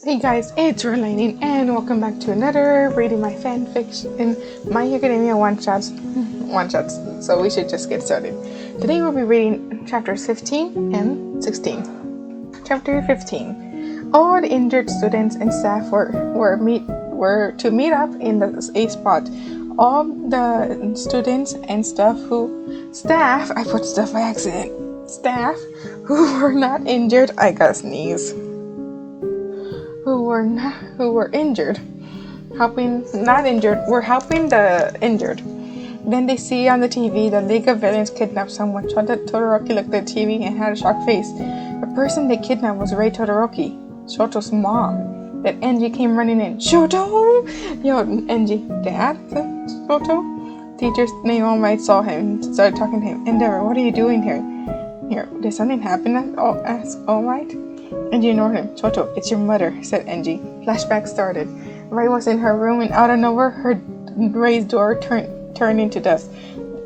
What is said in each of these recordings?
Hey guys, it's Relaine and welcome back to another reading my fanfiction, My Academia one-shots. So we should just get started. Today we'll be reading chapters 15 and 16. Chapter 15. All the injured students and staff were to meet up in a spot. All the students and staff I put stuff by accident. Staff who were not injured, I got sneeze. Who were injured, were helping the injured. Then they see on the TV the League of Villains kidnapped someone. Todoroki looked at the TV and had a shocked face. The person they kidnapped was Rei Todoroki, Shoto's mom. Then Enji came running in. Shoto! Yo, Enji, Dad? said Shoto. Teacher's name All Might saw him and started talking to him. Endeavor, what are you doing here? Did something happen? Asked All Might. Enji ignored him. Shoto, it's your mother, said Enji. Flashback started. Rei was in her room and out of nowhere Rei's door turned into dust.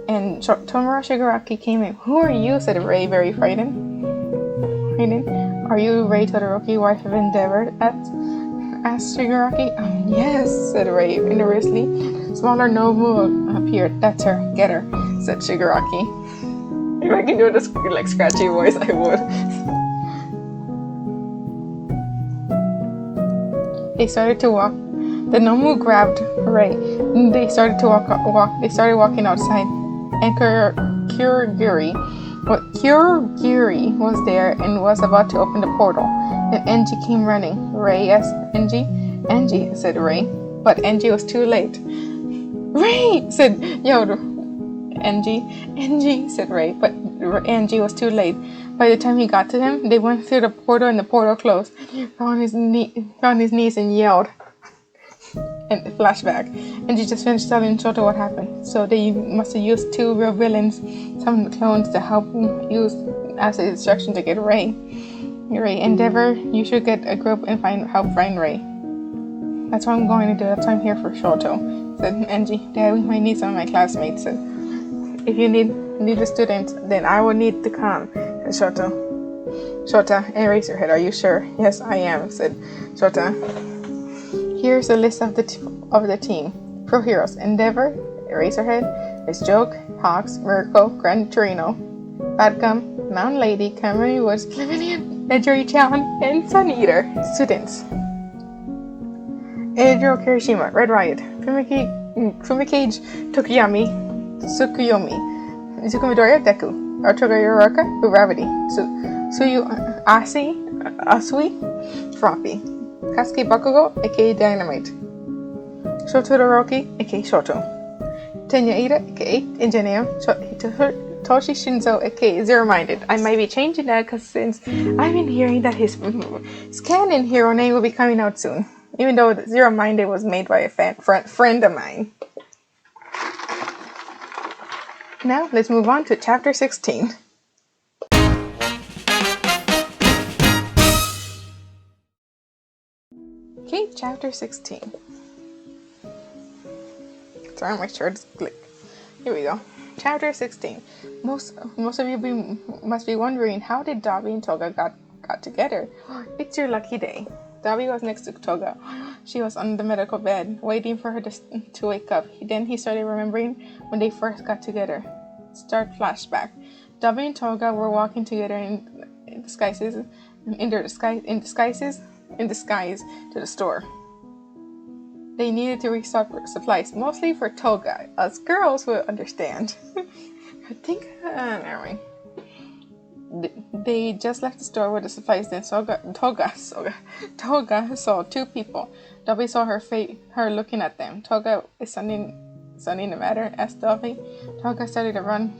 And Tomura Shigaraki came in. Who are you? said Rei, very frightened. Are you Rei Todoroki, wife of Endeavor? asked Shigaraki. Yes, said Rei nervously. Smaller Nobu appeared. That's her. Get her, said Shigaraki. If I can do this like scratchy voice, I would. They started to walk. The Nomu grabbed Rei. They started to walk. They started walking outside. And Kurogiri was there and was about to open the portal. Then Enji came running. Rei asked Enji. Enji, said Rei. But Enji was too late. Rei, said Enji, said Rei. But Enji was too late. By the time he got to them, they went through the portal and the portal closed. Found his knees and yelled. And flashback. And she just finished telling Shoto what happened. So they must have used two real villains, some of the clones, to help use as an instruction to get Rei. Endeavor, you should get a group and help find Rei. That's what I'm going to do. That's why I'm here for Shoto, said Enji. Dad, we might need some of my classmates. Said, if you need the students, then I will need to come. Shota, and raise your head. Are you sure? Yes, I am, said Shota. Here's a list of the team. Pro heroes. Endeavor, Eraserhead, Miss Joke, Hawks, Miracle, Gran Torino, Badgum, Mountain Lady, Cameron Woods, Pavilion, Edgery-chan, and Sun Eater. Students. Edro Kirishima, Red Riot, Fumikage, Tsukuyomi, Midoriya, Deku, Artoga Yoraka, Gravity, Suyu Asui, Froppy, Kasuke Bakugo, aka Dynamite, Shotodoroki, aka Shoto, Tenya Ida, aka Engineer, Toshi Shinzo, aka Zero-Minded. I might be changing that because since I've been hearing that his canon hero name will be coming out soon, even though Zero-Minded was made by a friend of mine. Now, let's move on to chapter 16. Okay, chapter 16. Sorry, my shirt is click. Here we go. Chapter 16. Most of you must be wondering, how did Dabi and Toga got together? It's your lucky day. Dabi was next to Toga. She was on the medical bed, waiting for her to wake up. Then he started remembering when they first got together. Start flashback. Dabi and Toga were walking together in disguise to the store. They needed to restock supplies, mostly for Toga. Us girls will understand. I think, never mind. They just left the store with the supplies. Then Toga saw two people. Dabi saw her looking at them. Toga is something the matter? asked Dabi. Toga started to run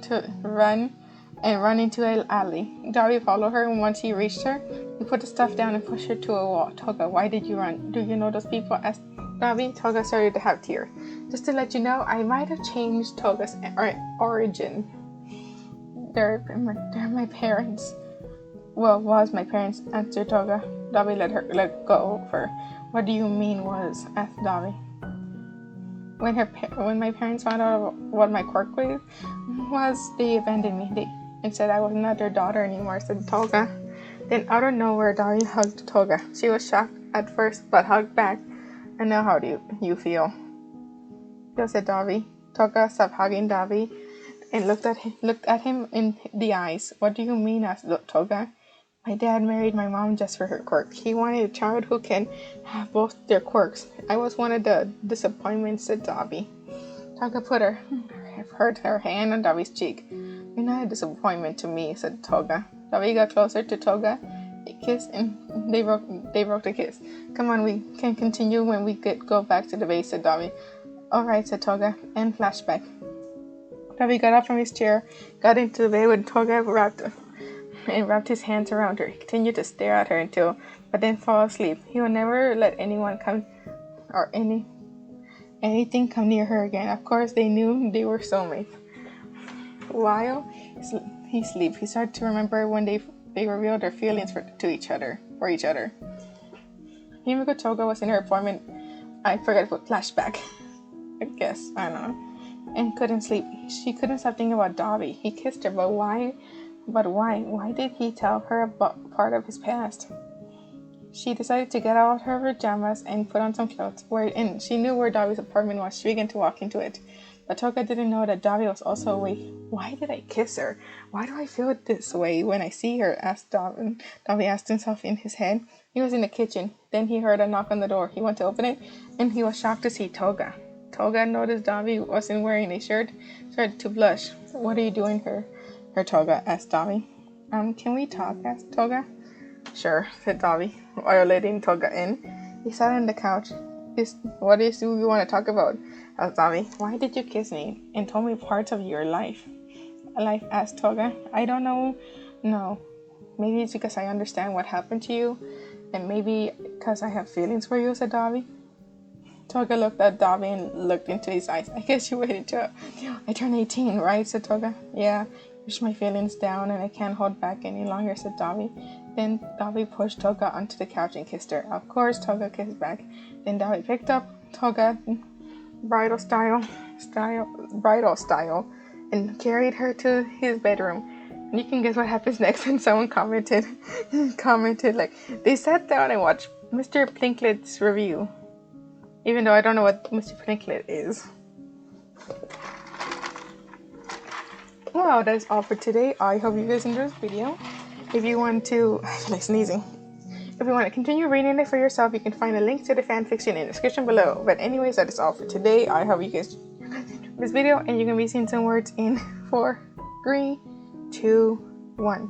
into an alley. Dabi followed her, and once he reached her, he put the stuff down and pushed her to a wall. Toga, why did you run? Do you know those people? asked Dabi. Toga started to have tears. Just to let you know, I might have changed Toga's origin. They're my parents. Well, was my parents, answered Toga. Dabi let go of her. What do you mean was? asked Dabi. When my parents found out what my quirk was, they abandoned me. And said I was not their daughter anymore, said Toga. Then out of nowhere, Dobby hugged Toga. She was shocked at first, but hugged back. "And now how do you feel?" "Yo," said Dobby. Toga stopped hugging Dobby and looked at him in the eyes. "What do you mean?" asked Toga. "My dad married my mom just for her quirk. He wanted a child who can have both their quirks. I was one of the disappointments," said Dobby. Toga put her hand on Dobby's cheek. "You're not a disappointment to me," said Toga. Dobby got closer to Toga. They kissed and they broke the kiss. "Come on, we can continue when we go back to the base," said Dobby. "All right," said Toga. And flashback. Dobby got up from his chair, got into the bed with Toga wrapped his hands around her. He continued to stare at her but then fall asleep. He would never let anyone come or anything come near her again. Of course, they knew they were soulmates. While he slept, he started to remember when they revealed their feelings for each other. Himiko Toga was in her apartment. I forgot to put flashback. I guess. I don't know. And couldn't sleep. She couldn't stop thinking about Dobby. He kissed her, but why? Why did he tell her about part of his past? She decided to get out her pajamas and put on some clothes. And she knew where Dobby's apartment was. She began to walk into it. But Toga didn't know that Dobby was also awake. "Why did I kiss her? Why do I feel this way when I see her?" asked Dobby. Dobby asked himself in his head. He was in the kitchen. Then he heard a knock on the door. He went to open it, and he was shocked to see Toga. Toga noticed Dobby wasn't wearing a shirt, started to blush. "What are you doing here, Toga?" asked Dobby. Can we talk?" asked Toga. "Sure," said Dobby, while letting Toga in. He sat on the couch. What is it you want to talk about?" asked Dobby. "Why did you kiss me and told me parts of your life?" asked Toga. "I don't know. No. Maybe it's because I understand what happened to you, and maybe because I have feelings for you," said Dobby. Toga looked at Dobby and looked into his eyes. "I guess you waited till I turned 18, right?" said Toga. "Yeah, push my feelings down and I can't hold back any longer," said Dobby. Then Dobby pushed Toga onto the couch and kissed her. Of course, Toga kissed back. Then Dobby picked up Toga bridal style and carried her to his bedroom. And you can guess what happens next. And someone commented like, "They sat down and watched Mr. Plinklet's review." Even though I don't know what Mr. Plinklet is. Well, that's all for today. I hope you guys enjoyed this video. If you want to, I feel like sneezing. If you want to continue reading it for yourself, you can find a link to the fanfiction in the description below. But anyways, that is all for today. I hope you guys enjoyed this video, and you can be seeing some words in 4, 3, 2, 1.